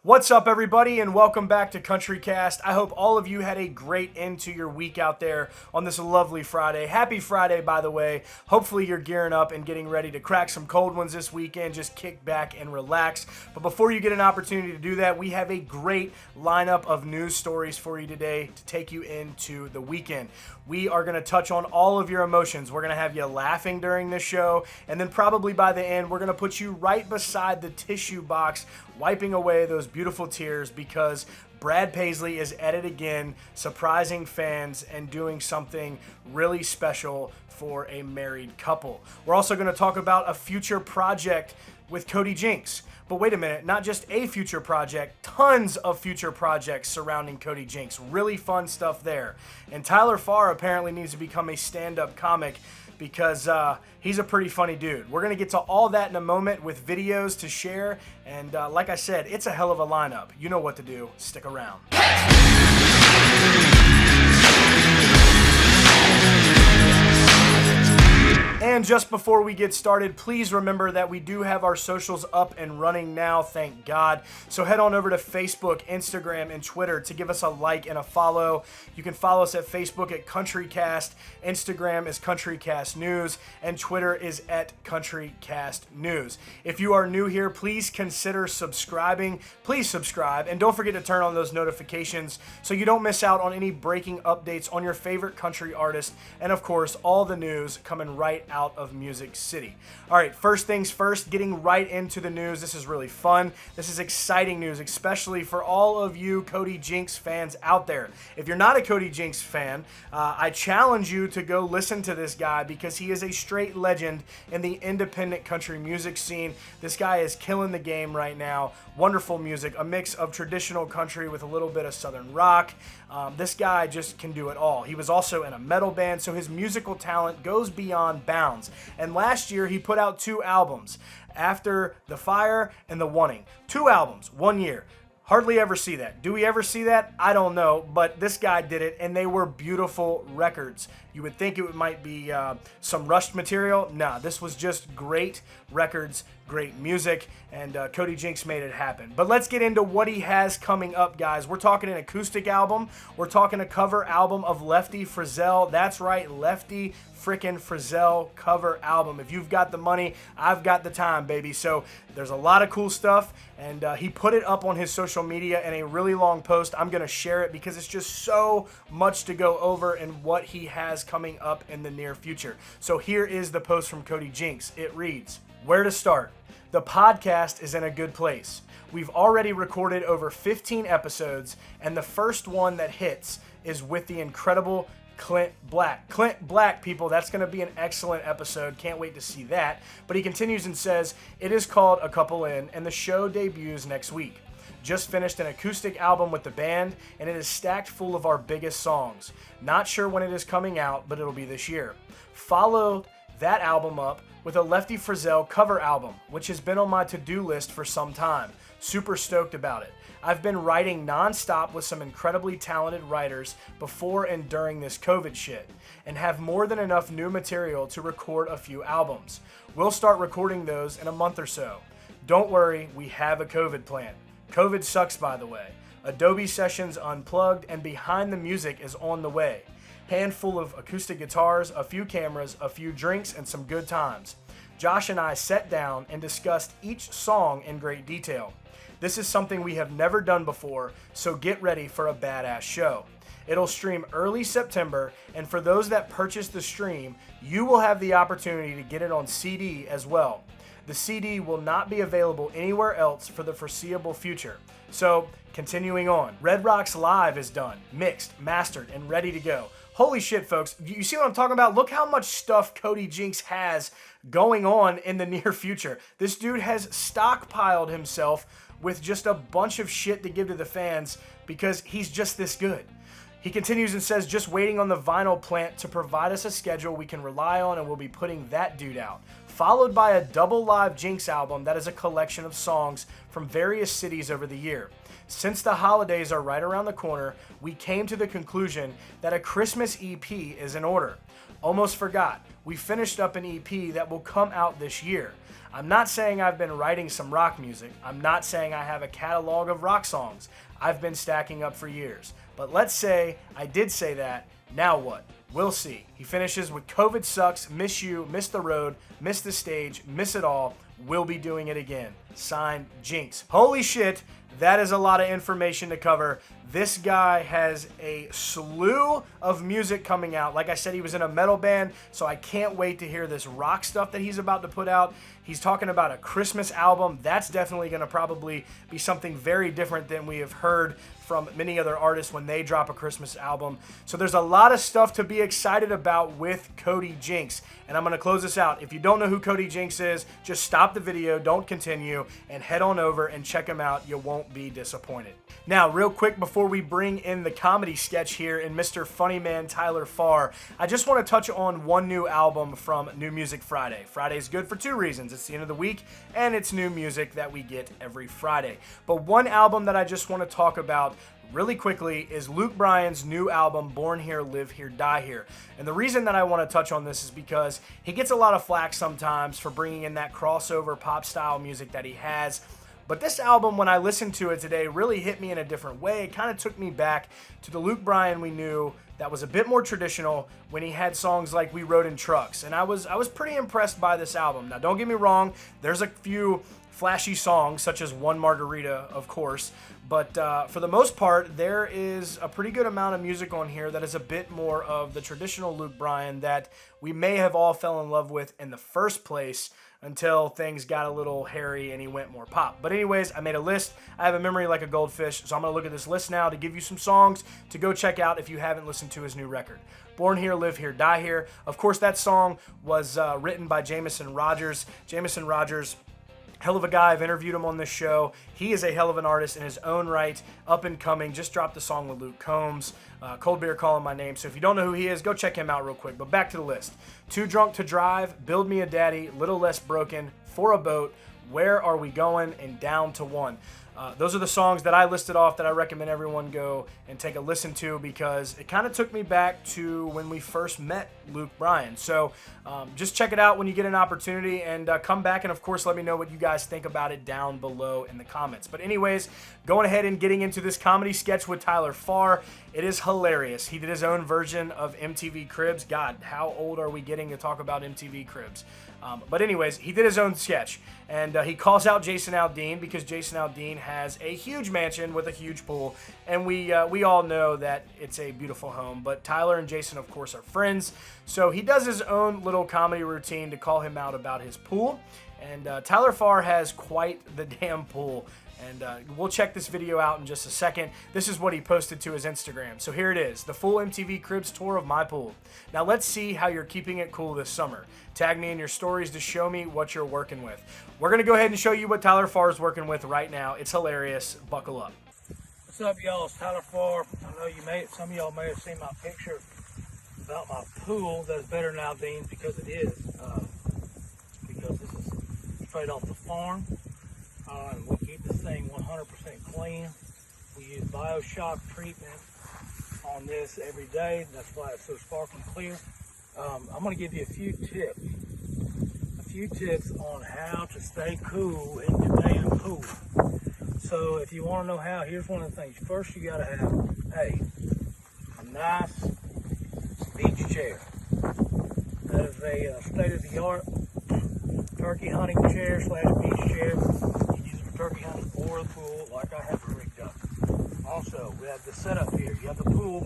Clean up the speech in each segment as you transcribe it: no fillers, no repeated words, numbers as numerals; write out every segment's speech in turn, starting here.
What's up, everybody, and welcome back to Country Cast. I hope all of you had a great end to your week out there on this lovely Friday. Happy Friday, by the way. Hopefully you're gearing up and getting ready to crack some cold ones this weekend. Just kick back and relax. But before you get an opportunity to do that, we have a great lineup of news stories for you today to take you into the weekend. We are going to touch on all of your emotions. We're going to have you laughing during this show, and then probably by the end, we're going to put you right beside the tissue box, wiping away those beautiful tears because Brad Paisley is at it again, surprising fans and doing something really special for a married couple. We're also going to talk about a future project with Cody Jinx. But wait a minute, not just a future project, tons of future projects surrounding Cody Jinx. Really fun stuff there. And Tyler Farr apparently needs to become a stand-up comic because he's a pretty funny dude. We're going to get to all that in a moment with videos to share. And like I said, it's a hell of a lineup. You know what to do. Stick around. And just before we get started, please remember that we do have our socials up and running now, thank God. So head on over to Facebook, Instagram, and Twitter to give us a like and a follow. You can follow us at Facebook at CountryCast, Instagram is CountryCast News, and Twitter is at CountryCast News. If you are new here, please consider subscribing. Please subscribe, and don't forget to turn on those notifications so you don't miss out on any breaking updates on your favorite country artist, and of course, all the news coming right out of Music City. All right, first things first, getting right into the news. This is really fun. This is exciting news, especially for all of you Cody Jinx fans out there. If you're not a Cody Jinx fan, I challenge you to go listen to this guy because he is a straight legend in the independent country music scene. This guy is killing the game right now. Wonderful music, a mix of traditional country with a little bit of southern rock. This guy just can do it all. He was also in a metal band, so his musical talent goes beyond bounds. And last year, he put out 2 albums, After the Fire and The Wanting. 2 albums, 1 year. Hardly ever see that. Do we ever see that? I don't know, but this guy did it, and they were beautiful records. You would think it might be some rushed material. Nah, this was just great records, great music, and Cody Jinx made it happen. But let's get into what he has coming up, guys. We're talking an acoustic album. We're talking a cover album of Lefty Frizzell. That's right, Lefty frickin' Frizzell cover album. If you've got the money, I've got the time, baby. So there's a lot of cool stuff, and he put it up on his social media in a really long post. I'm going to share it because it's just so much to go over and what he has coming up in the near future. So here is the post from Cody Jinx. It reads, "Where to start? The podcast is in a good place. We've already recorded over 15 episodes, and the first one that hits is with the incredible Clint Black. Clint Black, people, that's going to be an excellent episode. Can't wait to see that." But he continues and says, "It is called A Couple In, and the show debuts next week. Just finished an acoustic album with the band, and it is stacked full of our biggest songs. Not sure when it is coming out, but it'll be this year. Followed that album up with a Lefty Frizzell cover album, which has been on my to-do list for some time. Super stoked about it. I've been writing non-stop with some incredibly talented writers before and during this COVID shit, and have more than enough new material to record a few albums. We'll start recording those in a month or so. Don't worry, we have a COVID plan. COVID sucks, by the way. Adobe Sessions Unplugged and Behind the Music is on the way. Handful of acoustic guitars, a few cameras, a few drinks, and some good times. Josh and I sat down and discussed each song in great detail. This is something we have never done before, so get ready for a badass show. It'll stream early September, and for those that purchase the stream, you will have the opportunity to get it on CD as well. The CD will not be available anywhere else for the foreseeable future. So, continuing on, Red Rocks Live is done, mixed, mastered, and ready to go. Holy shit, folks. You see what I'm talking about? Look how much stuff Cody Jinx has going on in the near future. This dude has stockpiled himself with just a bunch of shit to give to the fans because he's just this good. He continues and says, just waiting on the vinyl plant to provide us a schedule we can rely on, and we'll be putting that dude out. Followed by a double live Jinx album that is a collection of songs from various cities over the year. Since the holidays are right around the corner, we came to the conclusion that a Christmas EP is in order. Almost forgot, we finished up an EP that will come out this year. I'm not saying I've been writing some rock music. I'm not saying I have a catalog of rock songs I've been stacking up for years. But let's say I did say that. Now what? We'll see. He finishes with COVID sucks, miss you, miss the road, miss the stage, miss it all. We'll be doing it again. Signed, Jinx. Holy shit, that is a lot of information to cover. This guy has a slew of music coming out. Like I said, he was in a metal band, so I can't wait to hear this rock stuff that he's about to put out. He's talking about a Christmas album. That's definitely going to probably be something very different than we have heard from many other artists when they drop a Christmas album. So there's a lot of stuff to be excited about with Cody Jinx. And I'm going to close this out. If you don't know who Cody Jinx is, just stop the video, don't continue, and head on over and check him out. You won't be disappointed. Now, real quick before we bring in the comedy sketch here in Mr. Funny Man Tyler Farr, I just want to touch on one new album from New Music Friday. Friday's good for two reasons. It's the end of the week, and it's new music that we get every Friday. But one album that I just want to talk about really quickly is Luke Bryan's new album, Born Here, Live Here, Die Here. And the reason that I want to touch on this is because he gets a lot of flack sometimes for bringing in that crossover pop style music that he has. But this album, when I listened to it today, really hit me in a different way. It kind of took me back to the Luke Bryan we knew that was a bit more traditional when he had songs like We Rode in Trucks. And I was pretty impressed by this album. Now, don't get me wrong, there's a few flashy songs, such as One Margarita, of course. But for the most part, there is a pretty good amount of music on here that is a bit more of the traditional Luke Bryan that we may have all fell in love with in the first place until things got a little hairy and he went more pop. But anyways, I made a list. I have a memory like a goldfish, so I'm going to look at this list now to give you some songs to go check out if you haven't listened to his new record. Born Here, Live Here, Die Here. Of course, that song was written by Jason Rogers. Jason Rogers, hell of a guy. I've interviewed him on this show. He is a hell of an artist in his own right, up and coming. Just dropped a song with Luke Combs, Cold Beer Calling My Name. So if you don't know who he is, go check him out real quick. But back to the list. Too Drunk to Drive, Build Me a Daddy, Little Less Broken, For a Boat, Where Are We Going, and Down to One. Those are the songs that I listed off that I recommend everyone go and take a listen to because it kind of took me back to when we first met Luke Bryan. So just check it out when you get an opportunity and come back and, of course, let me know what you guys think about it down below in the comments. But anyways, going ahead and getting into this comedy sketch with Tyler Farr. It is hilarious. He did his own version of MTV Cribs. God, how old are we getting to talk about MTV Cribs? But anyways, he did his own sketch, and he calls out Jason Aldean because Jason Aldean has a huge mansion with a huge pool, and we all know that it's a beautiful home. But Tyler and Jason, of course, are friends, so he does his own little comedy routine to call him out about his pool. And Tyler Farr has quite the damn pool. And we'll check this video out in just a second. This is what he posted to his Instagram. So here it is, the full MTV Cribs tour of my pool. Now let's see how you're keeping it cool this summer. Tag me in your stories to show me what you're working with. We're going to go ahead and show you what Tyler Farr is working with right now. It's hilarious. Buckle up. What's up, y'all? It's Tyler Farr. I know some of y'all may have seen my picture about my pool that's better than Aldean's because it is. Because this is straight off the farm. And we keep this thing 100% clean. We use Bioshock treatment on this every day. That's why it's so sparkling clear. I'm going to give you a few tips on how to stay cool in your damn pool. So if you want to know how, here's one of the things. First, you got to have a nice beach chair. That is a state-of-the-art turkey hunting chair / beach chair. Turkey hunting or the pool, like I have it rigged up. Also, we have the setup here. You have the pool.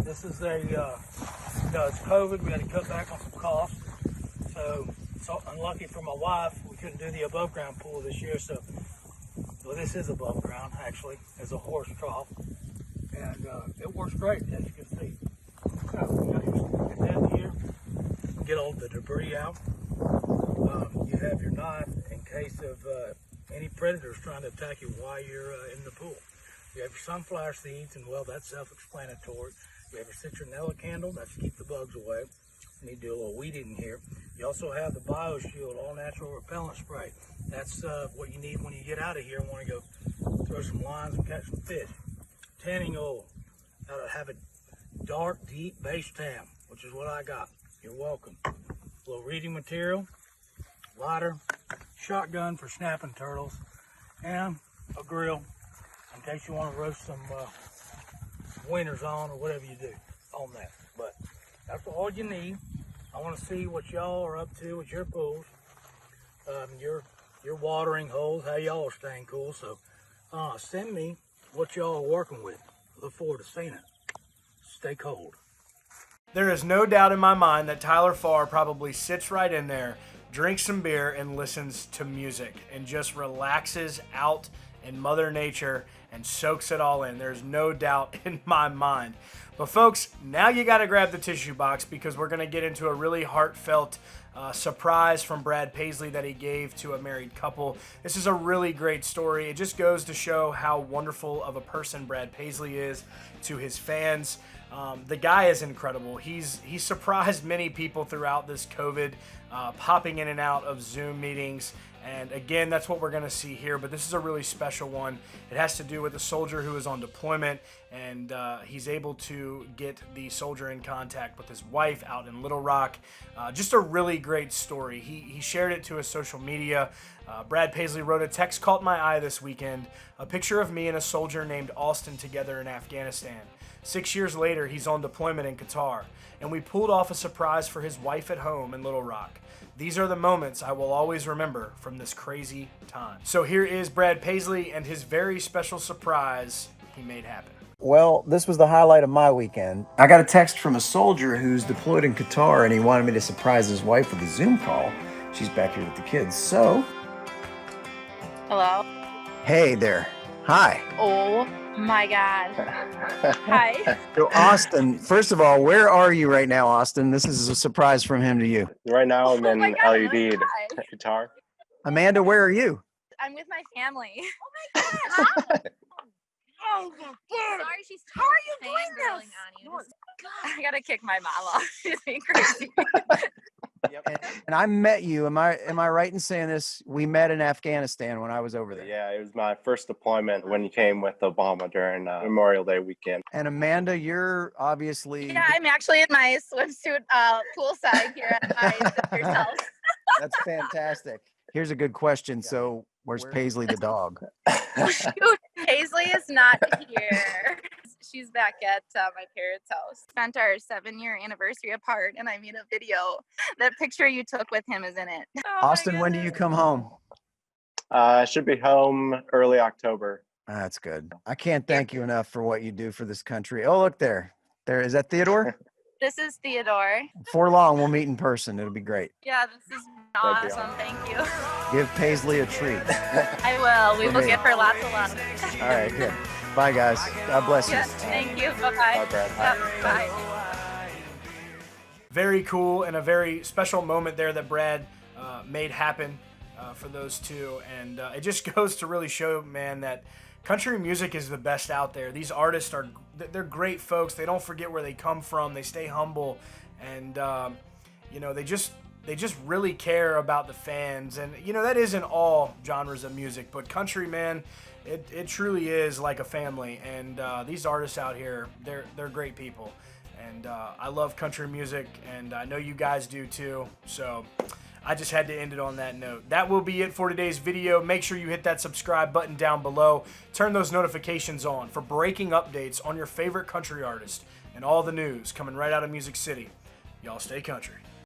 This is it's COVID. We had to cut back on some costs. So unlucky for my wife, we couldn't do the above ground pool this year. Well, this is above ground actually. It's a horse trough, and it works great as you can see. So you got your net here. Get all the debris out. You have your knife in case of any predators trying to attack you while you're in the pool. You have your sunflower seeds, and well, that's self-explanatory. You have your citronella candle, that's to keep the bugs away. You need to do a little weeding here. You also have the BioShield all-natural repellent spray. That's what you need when you get out of here and want to go throw some lines and catch some fish. Tanning oil. Gotta have a dark, deep base tan, which is what I got. You're welcome. A little reading material, lighter, shotgun for snapping turtles, and a grill in case you want to roast some wieners on or whatever you do on that. But that's all you need. I want to see what y'all are up to with your pools, your watering holes, how y'all are staying cool. So send me what y'all are working with. Look forward to seeing it. Stay cold. There is no doubt in my mind that Tyler Farr probably sits right in there, drinks some beer, and listens to music and just relaxes out in Mother Nature and soaks it all in. There's no doubt in my mind. But folks, now you got to grab the tissue box because we're going to get into a really heartfelt surprise from Brad Paisley that he gave to a married couple. This is a really great story. It just goes to show how wonderful of a person Brad Paisley is to his fans. The guy is incredible. He's surprised many people throughout this COVID, popping in and out of Zoom meetings. And again, that's what we're going to see here. But this is a really special one. It has to do with a soldier who is on deployment, and he's able to get the soldier in contact with his wife out in Little Rock. Just a really great story. He shared it to his social media. Brad Paisley wrote, "A text caught my eye this weekend. A picture of me and a soldier named Austin together in Afghanistan. 6 years later, he's on deployment in Qatar, and we pulled off a surprise for his wife at home in Little Rock. These are the moments I will always remember from this crazy time." So here is Brad Paisley and his very special surprise he made happen. Well, this was the highlight of my weekend. I got a text from a soldier who's deployed in Qatar, and he wanted me to surprise his wife with a Zoom call. She's back here with the kids. So, Hello. hey there. Hi. Oh my God. Hi. So, Austin, first of all, where are you right now, Austin? This is a surprise from him to you. Right now, I'm Oh my in God, LED oh my guitar. Amanda, where are you? I'm with my family. Oh my God. Oh, sorry, she's how are you doing this? On you. I gotta kick my mom off. She's being crazy. And I met you. Am I right in saying this? We met in Afghanistan when I was over there. Yeah, it was my first deployment when you came with Obama during Memorial Day weekend. And Amanda, you're obviously Yeah, I'm actually in my swimsuit poolside here at my sister's house. that's fantastic. Here's a good question. So, where's Paisley the dog? Shoot, Paisley is not here. She's back at my parents' house. Spent our 7-year anniversary apart, and I made a video. That picture you took with him is in it. Oh Austin, when do you come home? I should be home early October. That's good. I can't thank you enough for what you do for this country. Oh, look there. There is that Theodore? This is Theodore. Before long, we'll meet in person. It'll be great. Yeah, this is That'd be awesome. Thank you. Give Paisley a treat. I will. We will give her lots of love. All right, good. Bye, guys. God bless you. Yes, thank you. Bye-bye. Bye, Brad. Yep, bye. Very cool and a very special moment there that Brad made happen for those two. And it just goes to really show, man, that country music is the best out there. These artists they're great folks. They don't forget where they come from. They stay humble, and they just really care about the fans. And that isn't all genres of music, but country, man, it truly is like a family. And these artists out here, they're great people. And I love country music, and I know you guys do too. So I just had to end it on that note. That will be it for today's video. Make sure you hit that subscribe button down below. Turn those notifications on for breaking updates on your favorite country artist and all the news coming right out of Music City. Y'all stay country.